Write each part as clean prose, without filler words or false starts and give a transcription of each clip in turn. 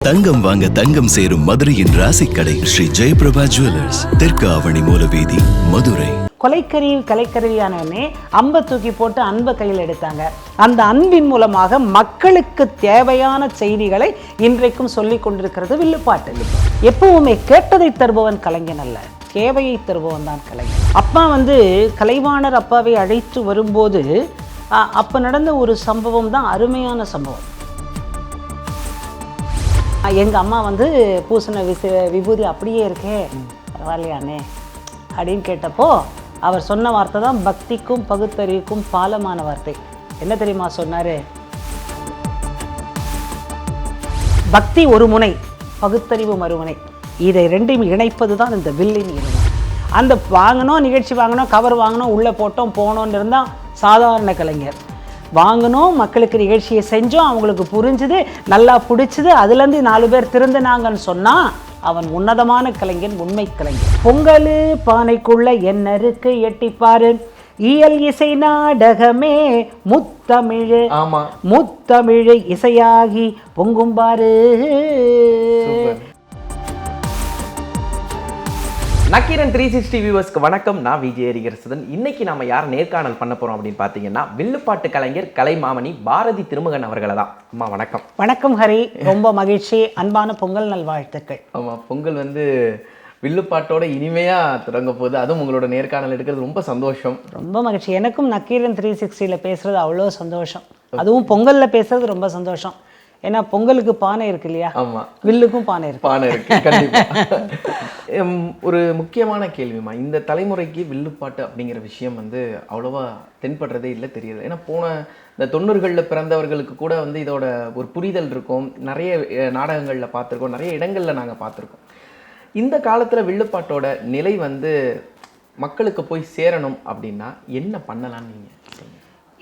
தங்கம் வாங்க தங்கம் சேரும் மதுரையின் ராசிக்கடை ஸ்ரீ ஜெயபிரபா ஜுவல்லர்ஸ், தெற்கு ஆவணி மூலவீதி, மதுரை. கலைக்கருவியானவனே அம்பை தூக்கி போட்டு அன்பை கையில் எடுத்தாங்க. அந்த அன்பின் மூலமாக மக்களுக்கு தேவையான செய்திகளை இன்றைக்கும் சொல்லிக் கொண்டிருக்கிறது வில்லுப்பாட்டு. எப்பவுமே கேட்டதை தருபவன் கலைஞன் அல்ல, தேவையை தருபவன் தான் கலைஞன். அப்பா கலைவாணர் அப்பாவை அழைத்து வரும்போது அப்போ நடந்த ஒரு சம்பவம் தான் அருமையான சம்பவம். எங்கள் அம்மா பூசின விபூதி அப்படியே இருக்கே, பரவாயில்லையானே அப்படின்னு கேட்டப்போ அவர் சொன்ன வார்த்தை தான் பக்திக்கும் பகுத்தறிவுக்கும் பாலமான வார்த்தை. என்ன தெரியுமா சொன்னார்? பக்தி ஒரு முனை, பகுத்தறிவு மறுமுனை. இதை ரெண்டையும் இணைப்பது தான் இந்த வில்லின் இருமை. அந்த வாங்கணும், நிகழ்ச்சி வாங்கணும், கவர் வாங்கணும், உள்ளே போட்டோம் போனோன்னு இருந்தால் சாதாரண கலைஞர். வாங்கணும், மக்களுக்கு நிகழ்ச்சியை செஞ்சோம், அவங்களுக்கு புரிஞ்சுது, நல்லா பிடிச்சிது, அதுலேருந்து 4 பேர் திருந்தினாங்கன்னு சொன்னால் அவன் உன்னதமான கலைஞன், உண்மை கலைஞர். பொங்கல் பானைக்குள்ள என்ன இருக்கு எட்டிப்பாரு, இயல் இசை நாடகமே முத்தமிழ், முத்தமிழ் இசையாகி பொங்கும்பாரு. நக்கீரன் 360 வியூவர்ஸ்க்கு வணக்கம். நான் விஜய் ஹரிஹரசுதன். இன்னைக்கு நம்ம யார் நேர்காணல் பண்ண போறோம் அப்படின்னு பார்த்தீங்கன்னா, வில்லுப்பாட்டு கலைஞர் கலைமாமணி பாரதி திருமகன் அவர்களை தான். அம்மா வணக்கம். வணக்கம் ஹரி, ரொம்ப மகிழ்ச்சி. அன்பான பொங்கல் நல்வாழ்த்துக்கள். ஆமாம், பொங்கல் வில்லுப்பாட்டோட இனிமையா தொடங்க போகுது. அதுவும் உங்களோட நேர்காணல் எடுக்கிறது ரொம்ப சந்தோஷம். ரொம்ப மகிழ்ச்சி. எனக்கும் நக்கீரன் 360ல பேசுறது அவ்வளோ சந்தோஷம். அதுவும் பொங்கல்ல பேசுறது ரொம்ப சந்தோஷம். ஏன்னா பொங்கலுக்கு பானை இருக்கு இல்லையா? ஆமா, வில்லுக்கும் பானை இருக்கு. கண்டிப்பா. ஒரு முக்கியமான கேள்விமா, இந்த தலைமுறைக்கு வில்லுப்பாட்டு அப்படிங்கிற விஷயம் அவ்வளவா தென்படுறதே இல்லை, தெரியுது. ஏன்னா போன இந்த 90களில் பிறந்தவர்களுக்கு கூட இதோட ஒரு புரிதல் இருக்கும். நிறைய நாடகங்களில் பார்த்துருக்கோம், நிறைய இடங்களில் நாங்கள் பார்த்துருக்கோம். இந்த காலத்தில் வில்லுப்பாட்டோட நிலை மக்களுக்கு போய் சேரணும் அப்படின்னா என்ன பண்ணலான்னு நீங்கள்?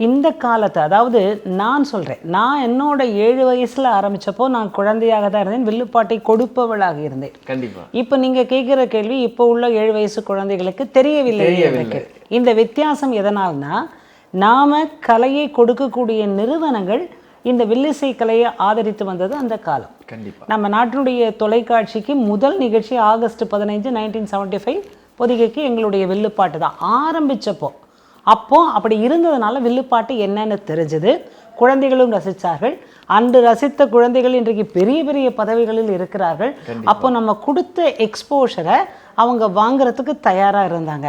இந்த காலத்தை, அதாவது நான் சொல்கிறேன், நான் என்னோட 7 வயசில் ஆரம்பித்தப்போ நான் குழந்தையாக தான் இருந்தேன், வில்லுப்பாட்டை கொடுப்பவளாக இருந்தேன். கண்டிப்பாக. இப்போ நீங்கள் கேட்குற கேள்வி இப்போ உள்ள 7 வயசு குழந்தைகளுக்கு தெரியவில்லை. இந்த வித்தியாசம் எதனால்னா, நாம் கலையை கொடுக்கக்கூடிய நிறுவனங்கள் இந்த வில்லிசை கலையை ஆதரித்து வந்தது அந்த காலம். கண்டிப்பாக. நம்ம நாட்டினுடைய தொலைக்காட்சிக்கு முதல் நிகழ்ச்சி ஆகஸ்ட் 15, 1975 பொதிகைக்கு எங்களுடைய வில்லுப்பாட்டு தான் ஆரம்பித்தப்போ. அப்போது அப்படி இருந்ததுனால வில்லுப்பாட்டு என்னன்னு தெரிஞ்சது, குழந்தைகளும் ரசித்தார்கள். அன்று ரசித்த குழந்தைகள் இன்றைக்கு பெரிய பெரிய பதவிகளில் இருக்கிறார்கள். அப்போ நம்ம கொடுத்த எக்ஸ்போஷரை அவங்க வாங்குறதுக்கு தயாராக இருந்தாங்க.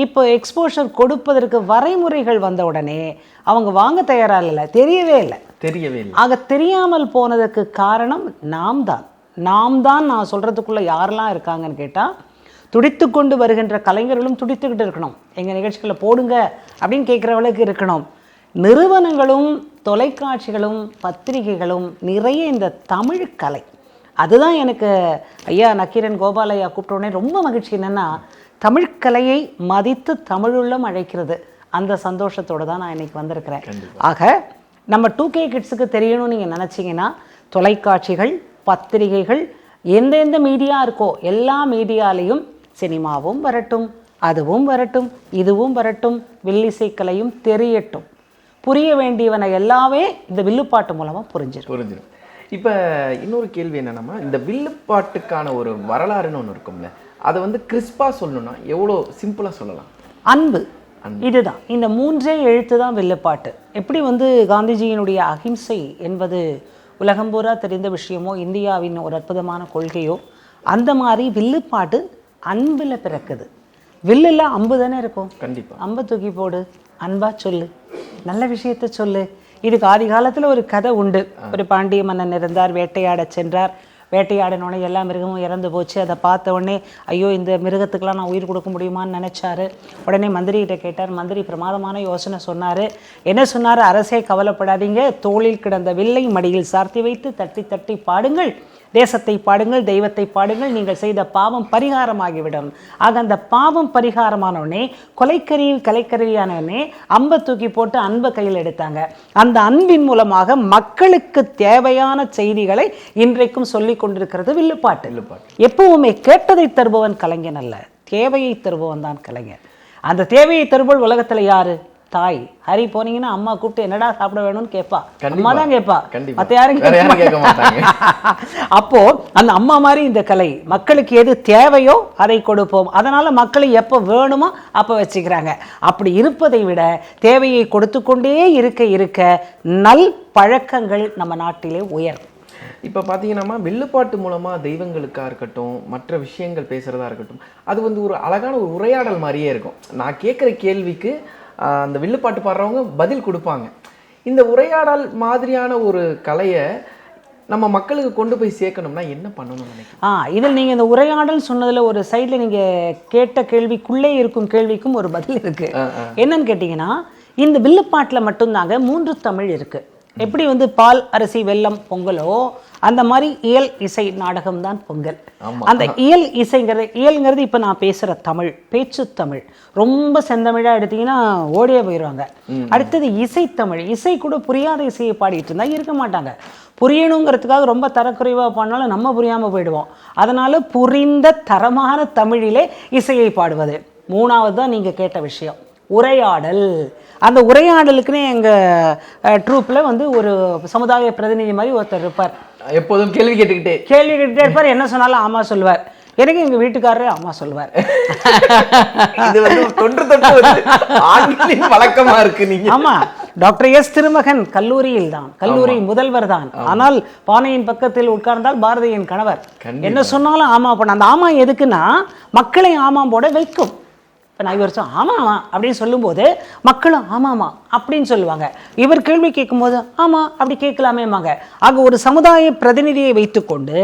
இப்போ எக்ஸ்போஷர் கொடுப்பதற்கு வரைமுறைகள் வந்த உடனே அவங்க வாங்க தயாராக இல்லை, தெரியவே இல்லை. ஆக தெரியாமல் போனதுக்கு காரணம் நாம் தான். நான் சொல்கிறதுக்குள்ளே யாரெல்லாம் இருக்காங்கன்னு கேட்டால், துடித்து கொண்டு வருகின்ற கலைஞர்களும் துடித்துக்கிட்டு இருக்கணும், எங்கள் நிகழ்ச்சிகளை போடுங்க அப்படின்னு கேட்குறவளுக்கு இருக்கணும். நிறுவனங்களும் தொலைக்காட்சிகளும் பத்திரிகைகளும் நிறைய இந்த தமிழ் கலை, அதுதான் எனக்கு ஐயா நக்கீரன் கோபாலையா கூப்பிட்டோடனே ரொம்ப மகிழ்ச்சி. என்னென்னா, தமிழ்கலையை மதித்து தமிழுள்ளம் அழைக்கிறது. அந்த சந்தோஷத்தோடு தான் நான் இன்னைக்கு வந்திருக்கிறேன். ஆக நம்ம 2K கிட்ஸுக்கு தெரியணும்னு நீங்கள் நினச்சிங்கன்னா, தொலைக்காட்சிகள் பத்திரிகைகள் எந்தெந்த மீடியா இருக்கோ எல்லா மீடியாலையும் சினிமாவும் வரட்டும், அதுவும் வரட்டும், இதுவும் வரட்டும், வில்லிசைக்கலையும் தெரியட்டும். புரிய வேண்டியவனை எல்லாமே இந்த வில்லுப்பாட்டு மூலமாக புரிஞ்சிடும். இப்போ இன்னொரு கேள்வி என்னென்னா, இந்த வில்லுப்பாட்டுக்கான ஒரு வரலாறுன்னு ஒன்று இருக்கும்ல, அதை கிறிஸ்பாக சொல்லணும்னா எவ்வளோ சிம்பிளாக சொல்லலாம்? அன்பு, இதுதான். இந்த 3 எழுத்து தான் வில்லுப்பாட்டு. எப்படி காந்திஜியினுடைய அகிம்சை என்பது உலகம் பூரா தெரிந்த விஷயமோ, இந்தியாவின் ஒரு அற்புதமான கொள்கையோ, அந்த மாதிரி வில்லுப்பாட்டு அன்பில் பிறக்குது. வில்லில் அம்பு தானே இருக்கும். கண்டிப்பாக. அம்பை தூக்கி போடு, அன்பா சொல்லு, நல்ல விஷயத்த சொல்லு. இதுக்கு ஆதி காலத்தில் ஒரு கதை உண்டு. ஒரு பாண்டிய மன்னன் இருந்தார், வேட்டையாட சென்றார். வேட்டையாடினோடனே எல்லா மிருகமும் இறந்து போச்சு. அதை பார்த்த உடனே ஐயோ, இந்த மிருகத்துக்கெல்லாம் நான் உயிர் கொடுக்க முடியுமான்னு நினச்சாரு. உடனே மந்திரிகிட்ட கேட்டார். மந்திரி பிரமாதமான யோசனை சொன்னார். என்ன சொன்னார்? அரசே கவலைப்படாதீங்க, தோளில் கிடந்த வில்லை மடியில் சார்த்தி வைத்து தட்டி தட்டி பாடுங்கள், தேசத்தை பாடுங்கள், தெய்வத்தை பாடுங்கள், நீங்கள் செய்த பாவம் பரிகாரமாகிவிடும். ஆக அந்த பாவம் பரிகாரமானோடனே கலைக்கருவியானவனே அம்பை தூக்கி போட்டு அன்பை கையில் எடுத்தாங்க. அந்த அன்பின் மூலமாக மக்களுக்கு தேவையான செய்திகளை இன்றைக்கும் சொல்லிக் கொண்டிருக்கிறது வில்லுப்பாட்டு. எப்பவுமே கேட்டதை தருபவன் கலைஞன் அல்ல, தேவையை தருபவன் தான் கலைஞர். அந்த தேவையை தருபவள் உலகத்தில் யாரு? தாய். ஹரி போனீங்கன்னா அம்மா கூப்பிட்டு என்னடா சாப்பிட வேணும்னு கேட்பா. கண்டிப்பா. அம்மா தான் கேட்பா, கண்டிப்பா. மற்ற யாரும் வேற யாரும் கேட்க மாட்டாங்க. அப்போ அந்த அம்மா மாதிரி இந்த கலை மக்களுக்கு எது தேவையோ அதை கொடுப்போம். அதனால மக்களை எப்போ வேணுமோ அப்போ வச்சுக்கிறாங்க. அப்படி இருப்பதை விட தேவையை கொடுத்து கொண்டே இருக்க இருக்க நல் பழக்கங்கள் நம்ம நாட்டிலே உயரும். இப்போ பார்த்தீங்கன்னா வில்லுப்பாட்டு மூலமாக தெய்வங்களுக்காக இருக்கட்டும், மற்ற விஷயங்கள் பேசுகிறதா இருக்கட்டும், அது வந்து ஒரு அழகான ஒரு உரையாடல் மாதிரியே இருக்கும். நான் கேட்குற கேள்விக்கு அந்த வில்லுப்பாட்டு பாடுறவங்க பதில் கொடுப்பாங்க. இந்த உரையாடல் மாதிரியான ஒரு கலையை நம்ம மக்களுக்கு கொண்டு போய் சேர்க்கணும்னா என்ன பண்ணணும்னு நினைக்கிறேன்? இதில் நீங்கள் இந்த உரையாடல் சொன்னதில் ஒரு சைடில் நீங்கள் கேட்ட கேள்விக்குள்ளே இருக்கும் கேள்விக்கும் ஒரு பதில் இருக்குது. என்னன்னு கேட்டிங்கன்னா, இந்த வில்லுப்பாட்டில் மட்டும்தாங்க 3 தமிழ் இருக்குது. எப்படி வந்து பால் அரிசி வெல்லம் பொங்கலோ அந்த மாதிரி இயல் இசை நாடகம் தான் பொங்கல். அந்த இயல் இயல்ங்கிறது இப்போ நான் பேசுகிற தமிழ், பேச்சு தமிழ். ரொம்ப செந்தமிழாக எடுத்தீங்கன்னா ஓடியே போயிடுவாங்க. அடுத்தது இசைத்தமிழ். இசை கூட புரியாத இசையை பாடிட்டு இருந்தா இருக்க மாட்டாங்க. புரியணுங்கிறதுக்காக ரொம்ப தரக்குறைவாக பாடினாலும் நம்ம புரியாமல் போயிடுவோம். அதனால புரிந்த தரமான தமிழிலே இசையை பாடுவது. 3வது தான் நீங்கள் கேட்ட விஷயம், உரையாடல். அந்த உரையாடலுக்குன்னே எங்கள் ட்ரூப்பில் வந்து ஒரு சமுதாய பிரதிநிதி மாதிரி ஒருத்தர் இருப்பார். எப்போதும் கேள்வி கேட்டுக்கிட்டே இருப்பார். என்ன சொன்னாலும் ஆமாம் சொல்லுவார். எனக்கு எங்கள் வீட்டுக்காரரே ஆமா சொல்லுவார். இது வந்து தொன்று தொட்டு ஆண்களின் வழக்கமா இருக்கு. நீங்க ஆமா, டாக்டர் எஸ் திருமகன் கல்லூரி முதல்வர் தான். ஆனால் பானையின் பக்கத்தில் உட்கார்ந்தால் பாரதியின் கணவர். என்ன சொன்னாலும் ஆமா பண்ண. அந்த ஆமா எதுக்குன்னா மக்களை ஆமாம் போட வைக்கும். இப்போ நான் இவர் ஆமாம் அப்படின்னு சொல்லும்போது மக்களும் ஆமாமா அப்படின்னு சொல்லுவாங்க. இவர் கேள்வி கேட்கும்போது ஆமாம் அப்படி கேட்கலாமேமாங்க. ஆக ஒரு சமுதாய பிரதிநிதியை வைத்துக்கொண்டு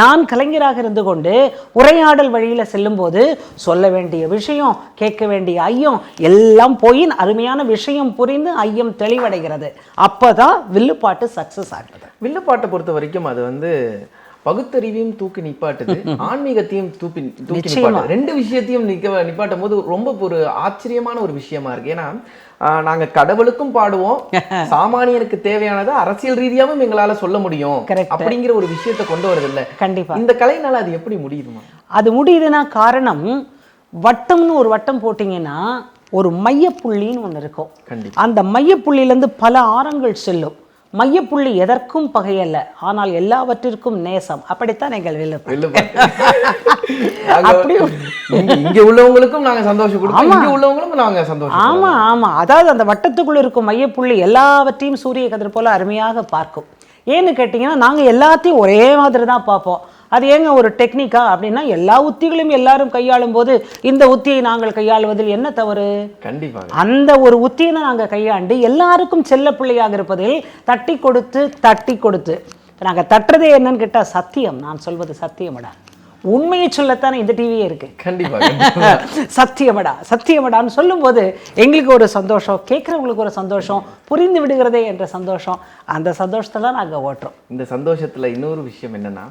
நான் கலைஞராக இருந்து கொண்டு உரையாடல் வழியில் செல்லும்போது சொல்ல வேண்டிய விஷயம், கேட்க வேண்டிய ஐயம் எல்லாம் போய் அருமையான விஷயம் புரிந்து ஐயம் தெளிவடைகிறது. அப்போ தான் வில்லுப்பாட்டு சக்ஸஸ் ஆகுது. வில்லுப்பாட்டை பொறுத்த வரைக்கும் அது வந்து பகுத்தறிவையும் தூக்கி நிப்பாட்டுது, ஆன்மீகத்தையும் தூக்கி நிப்பாட்டு. 2 விஷயத்தையும் நிப்பாட்டும் போது ரொம்ப ஒரு ஆச்சரியமான ஒரு விஷயமா இருக்கு. ஏன்னா நாங்க கடவுளுக்கும் பாடுவோம், சாமானியனுக்கு தேவையானதை அரசியல் ரீதியாவும் எங்களால சொல்ல முடியும் அப்படிங்கிற ஒரு விஷயத்தை கொண்டு வருது இல்ல. கண்டிப்பா இந்த கலைனால அது எப்படி முடியுதுமா? அது முடியுதுன்னா காரணம், வட்டம்னு ஒரு வட்டம் போட்டீங்கன்னா ஒரு மையப்புள்ளின்னு ஒன்று இருக்கும். அந்த மையப்புள்ளியிலேருந்து பல ஆரங்கள் செல்லும். மையப்புள்ளி எதற்கும் பகையல்ல, ஆனால் எல்லாவற்றிற்கும் நேசம். அப்படித்தான் எங்கள் இங்க உள்ளவங்களுக்கும் நாங்க சந்தோஷம் கொடுப்போம், இங்க உள்ளவங்களுக்கும் நாங்க சந்தோஷம். ஆமா ஆமா, அதாவது அந்த வட்டத்துக்குள்ள இருக்கும் மையப்புள்ளி எல்லாவற்றையும் சூரிய கதிர் போல அருமையாக பார்க்கும். ஏன்னு கேட்டீங்கன்னா நாங்க எல்லாத்தையும் ஒரே மாதிரி தான் பார்ப்போம். அது ஏங்க ஒரு டெக்னிக்கா அப்படின்னா, எல்லா உத்திகளையும் எல்லாரும் கையாளும் போது இந்த உத்தியை நாங்கள் கையாளுவதில் என்ன தவறு? கண்டிப்பாக அந்த ஒரு உத்தியை நாங்கள் கையாண்டு எல்லாருக்கும் செல்ல பிள்ளையாக இருப்பதில் தட்டி கொடுத்து நாங்கள் தட்டுறதே என்னன்னு கேட்டால் சத்தியம். நான் சொல்வது சத்தியமடா, உண்மையை சொல்லத்தானே இந்த டிவியே இருக்கு. கண்டிப்பா சத்தியமடான்னு சொல்லும்போது எங்களுக்கு ஒரு சந்தோஷம், கேட்குறவங்களுக்கு ஒரு சந்தோஷம், புரிந்து விடுகிறதே என்ற சந்தோஷம். அந்த சந்தோஷத்துல நாங்கள் ஓட்டுறோம். இந்த சந்தோஷத்துல இன்னொரு விஷயம் என்னன்னா,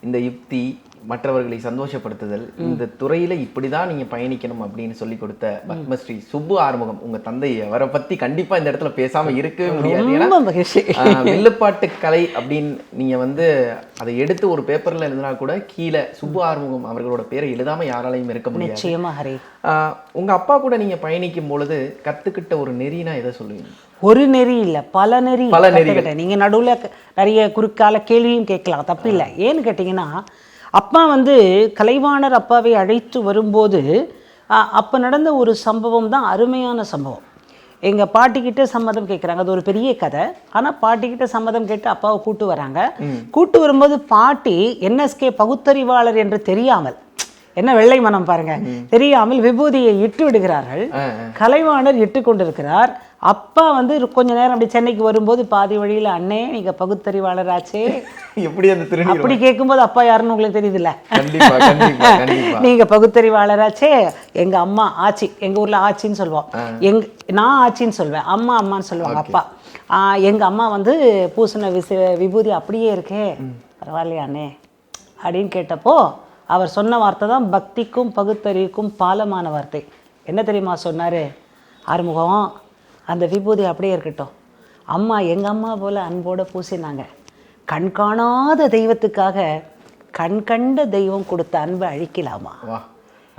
இந்த யுக்தி, மற்றவர்களை சந்தோஷப்படுத்துதல், இந்த துறையில இப்படிதான் நீங்க பயணிக்கணும் அப்படின்னு சொல்லி கொடுத்த பத்மஸ்ரீ சுப்பு ஆறுமுகம், உங்க தந்தை, அவரை பத்தி கண்டிப்பா இந்த இடத்துல பேசாம இருக்கவே முடியாது. வில்லுப்பாட்டு கலை அப்படின்னு நீங்க வந்து அதை எடுத்து ஒரு பேப்பர்ல எழுதினா கூட கீழே சுப்பு ஆறுமுகம் அவர்களோட பேரை எழுதாம யாராலையும் இருக்க முடியாது. நிச்சயமா ஹரி. உங்க அப்பா கூட நீங்க பயணிக்கும் பொழுது கத்துக்கிட்ட ஒரு நெறினா எதை சொல்லுவீங்க? ஒரு நெறி இல்ல, பல நெறி. நீங்க நடுவுல நிறைய குறுக்கால கேள்வியும் கேட்கலாம், தப்பு இல்லை. ஏன்னு கேட்டீங்கன்னா, அப்பா வந்து கலைவாணர் அப்பாவை அழைத்து வரும்போது அப்போ நடந்த ஒரு சம்பவம் தான் அருமையான சம்பவம். எங்கள் பாட்டிக்கிட்ட சம்மதம் கேட்குறாங்க. அது ஒரு பெரிய கதை. ஆனால் பாட்டிக்கிட்ட சம்மதம் கேட்டு அப்பாவை கூட்டு வராங்க. கூட்டு வரும்போது பாட்டி என்எஸ்கே பகுத்தறிவாளர் என்று தெரியாமல், என்ன வெள்ளை மனம் பாருங்க, தெரியாமல் விபூதியை இட்டு விடுகிறார்கள். கலைவாணர் இட்டு கொண்டிருக்கிறார். அப்பா வந்து கொஞ்ச நேரம் அப்படி சென்னைக்கு வரும்போது பாதி வழியில், அண்ணே நீங்க பகுத்தறிவாளராச்சே எப்படி அந்த அப்படி கேட்கும்போது அப்பா யாருன்னு உங்களுக்கு தெரியுதுல்ல. நீங்க பகுத்தறிவாளராச்சே, எங்க அம்மா ஆச்சி, எங்க ஊர்ல ஆச்சின்னு சொல்லுவோம், நான் ஆச்சின்னு சொல்வேன், அம்மா அம்மான்னு சொல்லுவாங்க அப்பா. எங்க அம்மா வந்து பூசின விபூதி அப்படியே இருக்கே, பரவாயில்லையா அண்ணே அப்படின்னு கேட்டப்போ அவர் சொன்ன வார்த்தை தான் பக்திக்கும் பகுத்தறிவுக்கும் பாலமான வார்த்தை. என்ன தெரியுமா சொன்னாரு? ஆறுமுகம், அந்த விபூதி அப்படியே இருக்கட்டும், அம்மா எங்கள் அம்மா போல் அன்போடு பூசினாங்க. கண் காணாத தெய்வத்துக்காக கண் கண்ட தெய்வம் கொடுத்த அன்பை அழிக்கலாமா?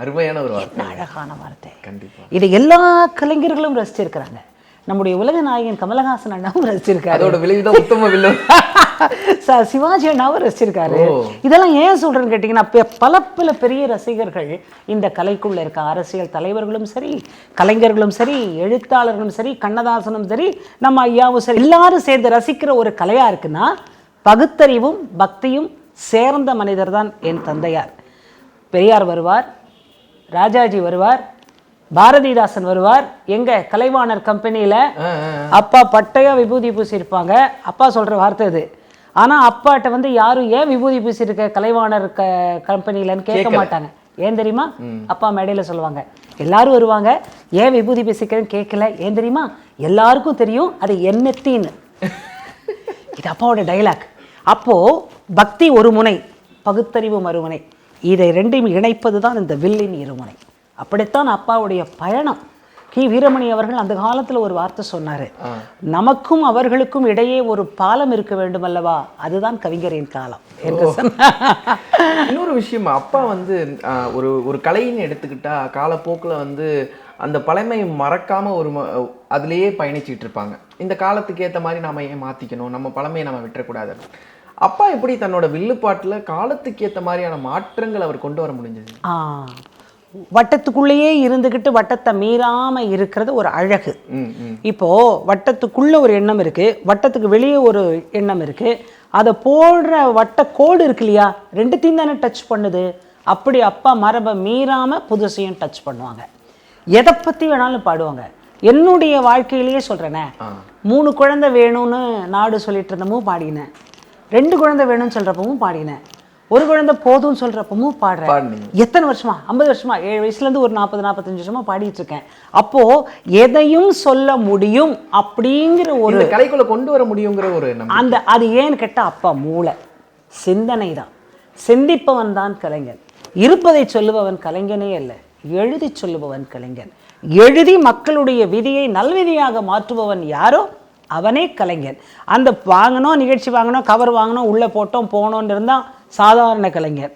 அருமையான ஒரு வார்த்தை. என்ன அழகான வார்த்தை. கண்டிப்பா. இதை எல்லா கலைஞர்களும் ரசிச்சிருக்கிறாங்க. நம்முடைய உலக நாயகன் கமலஹாசன் அண்ணாவும் ரசிச்சிருக்காரு. அதோட விளைவுதான் உத்தம வில்லன். சிவாஜி அண்ணாவும் ரசிச்சிருக்காரு. இதெல்லாம் ஏன் சொல்றேன்னு கேட்டீங்கன்னா, பல பெரிய ரசிகர்கள் இந்த கலைக்குள்ள இருக்க. அரசியல் தலைவர்களும் சரி, கலைஞர்களும் சரி, எழுத்தாளர்களும் சரி, கண்ணதாசனும் சரி, நம்ம ஐயாவும் சரி, எல்லாரும் சேர்ந்து ரசிக்கிற ஒரு கலையா இருக்குன்னா பகுத்தறிவும் பக்தியும் சேர்ந்த மனிதர் தான் என் தந்தையார். பெரியார் வருவார், ராஜாஜி வருவார், பாரதிதாசன் வருவார். எங்க கலைவாணர் கம்பெனியில அப்பா பட்டையா விபூதி பூசியிருப்பாங்க. அப்பா சொல்ற வார்த்தை இது. ஆனா அப்பாட்ட வந்து யாரும் ஏன் விபூதி பூசியிருக்க கலைவாணர் கம்பெனிலன்னு கேட்க மாட்டாங்க. ஏன் தெரியுமா? அப்பா மேடையில சொல்லுவாங்க, எல்லாரும் வருவாங்க, ஏன் விபூதி பூசிக்கிறேன்னு கேட்கல. ஏன் தெரியுமா? எல்லாருக்கும் தெரியும் அது என்னத்தின்னு. இது அப்பாவோட டைலாக். அப்போ பக்தி ஒரு முனை, பகுத்தறிவு மறுமுனை. இதை ரெண்டையும் இணைப்பது தான் இந்த வில்லின் இருமுனை. அப்படித்தான் அப்பாவுடைய பயணம். கி வீரமணி அவர்கள் அந்த காலத்துல ஒரு வார்த்தை சொன்னாரு, நமக்கும் அவர்களுக்கும் இடையே ஒரு பாலம் இருக்க வேண்டும் அல்லவா, அதுதான் கவிஞரின் காலம் என்று சொன்னார். இன்னொரு விஷயம், அப்பா வந்து ஒரு கலைன்னு எடுத்துக்கிட்டா காலப்போக்கில் வந்து அந்த பழமை மறக்காம அதுலேயே பயணிச்சுட்டு இருப்பாங்க. இந்த காலத்துக்கு ஏற்ற மாதிரி நாம ஏன் மாத்திக்கணும், நம்ம பழமையை நம்ம விட்டுறக்கூடாது. அப்பா எப்படி தன்னோட வில்லுப்பாட்டுல காலத்துக்கு ஏற்ற மாதிரியான மாற்றங்கள் அவர் கொண்டு வர முடிஞ்சது? வட்டத்துக்குள்ளேயே இருந்துகிட்டு வட்டத்தை மீறாம இருக்கிறது ஒரு அழகு. இப்போ வட்டத்துக்குள்ள ஒரு எண்ணம் இருக்கு, வட்டத்துக்கு வெளியே ஒரு எண்ணம் இருக்கு. அதை போடுற வட்ட கோடு இருக்கு இல்லையா, ரெண்டுத்தையும் தானே டச் பண்ணுது. அப்படி அப்பா மரபை மீறாம புதுசையும் டச் பண்ணுவாங்க. எதை பத்தி வேணாலும் பாடுவாங்க. என்னுடைய வாழ்க்கையிலேயே சொல்றேனே, 3 குழந்தை வேணும்னு நாடு சொல்லிட்டு இருந்தமும் பாடினேன், 2 குழந்தை வேணும்னு சொல்றப்பவும் பாடினேன், 1 குழந்தை போதும்னு சொல்றப்பவும் பாடுறேன். எத்தனை வருஷமா? 50 வருஷமா, 7 வயசுல இருந்து ஒரு 40-45 வருஷமா பாடிட்டு இருக்கேன். அப்போ எதையும் சொல்ல முடியும் அப்படிங்கிற ஒரு கலைக்குள்ள கொண்டு வர முடியுங்கிற ஒரு அந்த அது ஏன்னு கேட்டா அப்பா மூளை சிந்தனை தான். சிந்திப்பவன் தான் கலைஞன். இருப்பதை சொல்லுபவன் கலைஞனே அல்ல, எழுதி சொல்லுபவன் கலைஞன். எழுதி மக்களுடைய விதியை நல்விதியாக மாற்றுபவன் யாரோ அவனே கலைஞன். அந்த வாங்கணும், நிகழ்ச்சி வாங்கணும், கவர் வாங்கணும், உள்ளே போட்டோம் போனோன்னு இருந்தால் சாதாரண கலைஞர்.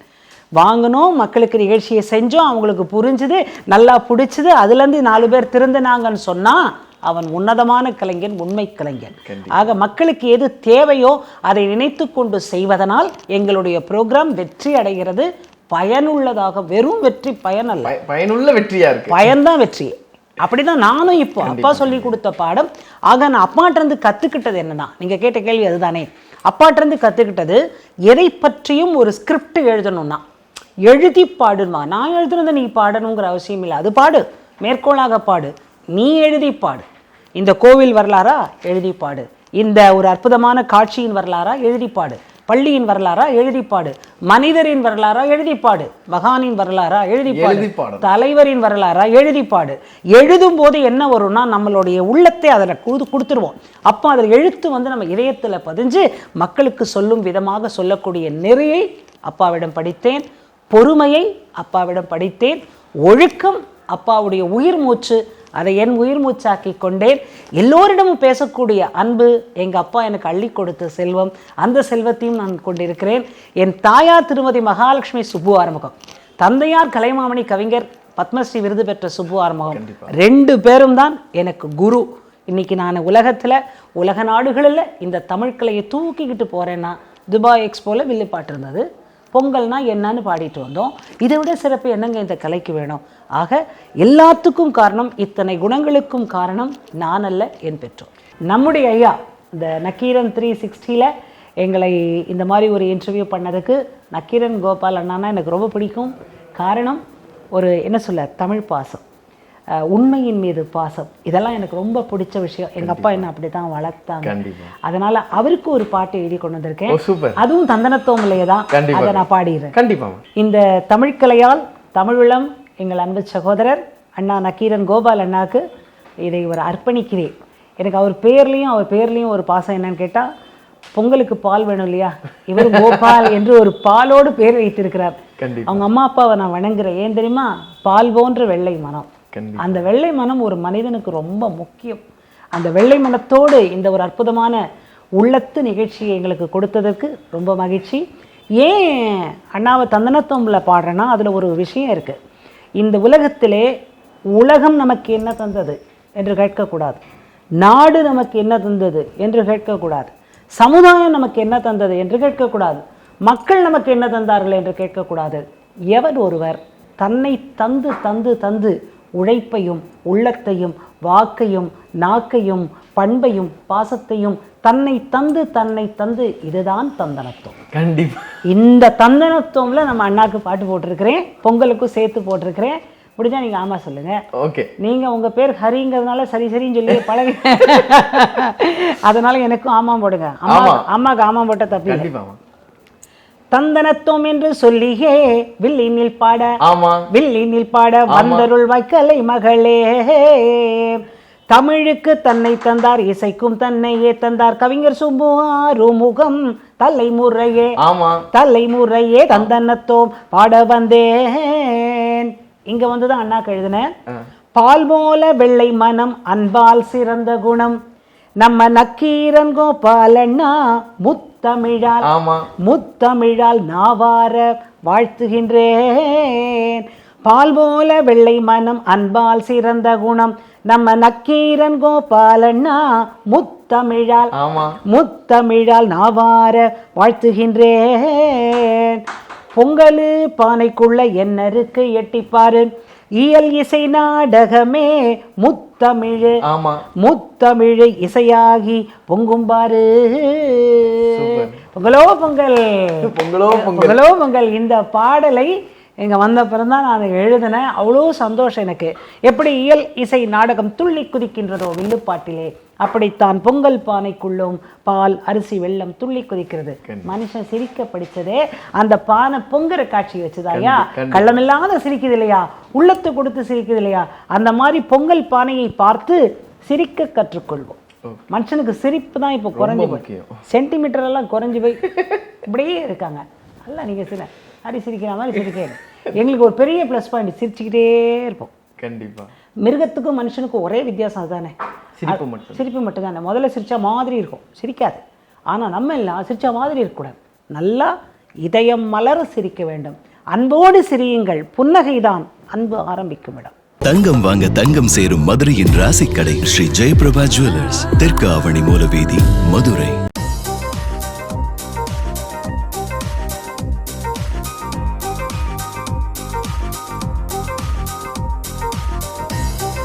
வாங்கணும், மக்களுக்கு நிகழ்ச்சியை செஞ்சோம், அவங்களுக்கு புரிஞ்சுது, நல்லா பிடிச்சது, அதுலேருந்து 4 பேர் திருந்தினாங்கன்னு சொன்னால் அவன் உன்னதமான கலைஞன், உண்மை கலைஞன். ஆக மக்களுக்கு எது தேவையோ அதை நினைத்து கொண்டு செய்வதனால் எங்களுடைய ப்ரோக்ராம் வெற்றி அடைகிறது. பயனுள்ளதாக, வெறும் வெற்றி பயன் அல்ல, பயனுள்ள வெற்றியா இருக்கு, பயன்தான் வெற்றி. அப்படிதான் நானும் இப்போ அப்பா சொல்லி கொடுத்த பாடம். ஆக நான் அப்பாட்டிருந்து கற்றுக்கிட்டது என்னன்னா, நீங்கள் கேட்ட கேள்வி அதுதானே, அப்பாட்டிருந்து கற்றுக்கிட்டது எதை பற்றியும் ஒரு ஸ்கிரிப்ட் எழுதணும்னா எழுதி பாடுமா. நான் எழுதுனதை நீ பாடணுங்கிற அவசியம் இல்லை, அது பாடு, மேற்கோளாக பாடு, நீ எழுதி பாடு. இந்த கோவில் வரலாறா எழுதி பாடு, இந்த ஒரு அற்புதமான காட்சியின் வரலாறா எழுதி பாடு, பள்ளியின் வரலாறா எழுதிப்பாடு, மனிதரின் வரலாறா எழுதிப்பாடு, மகானின் வரலாறா எழுதிப்பாடு, தலைவரின் வரலாறா எழுதிப்பாடு. எழுதும் போது என்ன வரும்னா நம்மளுடைய உள்ளத்தை அதில் கொடுத்துருவோம். அப்போ அதில் எழுத்து வந்து நம்ம இதயத்தில் பதிஞ்சு மக்களுக்கு சொல்லும் விதமாக சொல்லக்கூடிய நெறியை அப்பாவிடம் படித்தேன், பொறுமையை அப்பாவிடம் படித்தேன், ஒழுக்கம் அப்பாவுடைய உயிர் மூச்சு, அதை என் உயிர் மூச்சாக்கி கொண்டேன். எல்லோரிடமும் பேசக்கூடிய அன்பு எங்கள் அப்பா எனக்கு அள்ளி கொடுத்த செல்வம், அந்த செல்வத்தையும் நான் கொண்டிருக்கிறேன். என் தாயார் திருமதி மகாலட்சுமி சுப்பு ஆறுமுகம், தந்தையார் கலைமாமணி கவிஞர் பத்மஸ்ரீ விருது பெற்ற சுப்பு ஆறுமுகம், 2 பேரும் தான் எனக்கு குரு. இன்னைக்கு நான் உலகத்தில் உலக நாடுகளில் இந்த தமிழ் கலையை தூக்கிக்கிட்டு போகிறேன்னா, துபாய் எக்ஸ்போவில் வில்லுப்பாட்டு இருந்தது, பொங்கல்னா என்னன்னு பாடிட்டு வந்தோம். இதை விட சிறப்பு என்னங்க இந்த கலைக்கு வேணும்? ஆக எல்லாத்துக்கும் காரணம், இத்தனை குணங்களுக்கும் காரணம் நான் அல்ல, என் பெற்றோர். நம்முடைய ஐயா இந்த நக்கீரன் 360ல் எங்களை இந்த மாதிரி ஒரு இன்டர்வியூ பண்ணதுக்கு நக்கீரன் கோபால் அண்ணானா எனக்கு ரொம்ப பிடிக்கும். காரணம், ஒரு என்ன சொல்ல, தமிழ் பாசம், உண்மையின் மீது பாசம், இதெல்லாம் எனக்கு ரொம்ப பிடிச்ச விஷயம். எங்கள் அப்பா என்ன அப்படி தான் வளர்த்தாங்க. அதனால அவருக்கு ஒரு பாட்டு எழுதி கொண்டு வந்திருக்கேன், அதுவும் தந்தனத்தோமலையே தான், அதை நான் பாடிடுறேன். கண்டிப்பாக. இந்த தமிழ்கலையால் தமிழீழம் எங்கள் அன்பு சகோதரர் அண்ணா நக்கீரன் கோபால் அண்ணாவுக்கு இதை ஒரு அர்ப்பணிக்கிறேன். எனக்கு அவர் பேர்லேயும் ஒரு பாசம் என்னன்னு கேட்டால், பொங்கலுக்கு பால் வேணும் இல்லையா, இவர் கோபால் என்று ஒரு பாலோடு பேர் வைத்திருக்கிறார். அவங்க அம்மா அப்பாவை நான் வணங்குறேன். ஏன் தெரியுமா? பால் போன்ற வெள்ளை மனம். அந்த வெள்ளை மனம் ஒரு மனிதனுக்கு ரொம்ப முக்கியம். அந்த வெள்ளை மனத்தோடு இந்த ஒரு அற்புதமான உள்ளத்து நிகழ்ச்சியை எங்களுக்கு கொடுத்ததற்கு ரொம்ப மகிழ்ச்சி. ஏன் அண்ணாவை தந்தனத்தோம்பில் பாடுறேன்னா, அதில் ஒரு விஷயம் இருக்குது. இந்த உலகத்திலே உலகம் நமக்கு என்ன தந்தது என்று கேட்கக்கூடாது, நாடு நமக்கு என்ன தந்தது என்று கேட்கக்கூடாது, சமுதாயம் நமக்கு என்ன தந்தது என்று கேட்கக்கூடாது, மக்கள் நமக்கு என்ன தந்தார்கள் என்று கேட்கக்கூடாது. எவர் ஒருவர் தன்னை தந்து தந்து தந்து உழைப்பையும் உள்ளத்தையும் வாக்கையும் நாக்கையும் பண்பையும் பாசத்தையும் தன்னை தந்து இதுதான் தந்தனத்துவம். கண்டிப்பா இந்த தந்தனத்துவம்ல நம்ம அண்ணாக்கு பாட்டு போட்டிருக்கிறேன், பொங்கலுக்கும் சேர்த்து போட்டிருக்கிறேன். முடிஞ்சா நீங்க ஆமா சொல்லுங்க. ஓகே. நீங்க உங்க பேர் ஹரிங்கிறதுனால சரி சரின்னு சொல்லி பழக அதனால எனக்கும் ஆமா போடுங்க. அம்மாக்கு ஆமா போட்ட தப்பி. கண்டிப்பா. தந்தனத்துவம் என்று சொல்லியே வில்லினில் பாட ஆமா வில்லினில் பாட வந்தருள் வைக்கலை மகளே. தமிழுக்கு தன்னை தந்தார், இசைக்கும் தன்னையே தந்தார். கவிஞர் சும்மாறுமுகம் தலைமுறையே தலைமுறையே தந்தனத்தோம் பாட வந்தேன். இங்க வந்துதான் அண்ணாக்கு எழுதினேன். பால் போல வெள்ளை மனம் அன்பால் சிறந்த குணம் நம்ம நக்கீரன் கோபாலண்ணா முத்தமிழால் நாவார வாழ்த்துகின்றேன். பால் போல வெள்ளை மனம் அன்பால் சிறந்த குணம் நம்ம நக்கீரன் கோபாலண்ணா முத்தமிழால் நாவார வாழ்த்துகின்றேன். பொங்கலு பானைக்குள்ள என்ன இருக்கு எட்டிப்பாரு, இயல் இசை நாடகமே முத்தமிழ் இசையாகி பொங்கும்பாரு. பொங்கலோ பொங்கல் பொங்கலோ பொங்கல். இந்த பாடலை இங்கே வந்த பிறந்தான் நான் எழுதினேன். அவ்வளோ சந்தோஷம் எனக்கு. எப்படி இயல் இசை நாடகம் துள்ளி குதிக்கின்றதோ வில்லுப்பாட்டிலே, அப்படித்தான் பொங்கல் பானைக்குள்ளும் பால் அரிசி வெள்ளம் துள்ளி குதிக்கிறது. மனுஷன் சிரிக்க படித்ததே அந்த பானை பொங்குற காட்சி வச்சுதாயா. கள்ளமில்லாத சிரிக்குது இல்லையா, உள்ளத்து கொடுத்து சிரிக்குது இல்லையா. அந்த மாதிரி பொங்கல் பானையை பார்த்து சிரிக்க கற்றுக்கொள்வோம். மனுஷனுக்கு சிரிப்பு தான் இப்போ குறைஞ்சி போய், சென்டிமீட்டர் எல்லாம் குறைஞ்சி போய் இப்படியே இருக்காங்க. நல்லா நீங்க அப்படி சிரிக்கிற மாதிரி சிரிக்க எங்களுக்கு ஒரு பெரிய ப்ளஸ் பாயிண்ட். சிரிச்சுக்கிட்டே இருப்போம். கண்டிப்பா. மிருகத்துக்கும் மனுஷனுக்கும் ஒரே வித்தியாசம் அதுதானே, சிரிப்பு மட்டும் தானே. முதல்ல சிரிச்சா மாதிரி இருக்கும், சிரிக்காது. ஆனால் நம்ம எல்லாம் சிரிச்சா மாதிரி இருக்கக்கூடாது, நல்லா இதயம் மலர சிரிக்க வேண்டும். அன்போடு சிரியுங்கள், புன்னகைதான் அன்பு ஆரம்பிக்கும் இடம். தங்கம் வாங்க தங்கம் சேரும் மதுரையின் ராசிக்கடை ஸ்ரீ ஜெயபிரபா ஜுவல்லர்ஸ், தெற்கு ஆவணி மூலவீதி, மதுரை.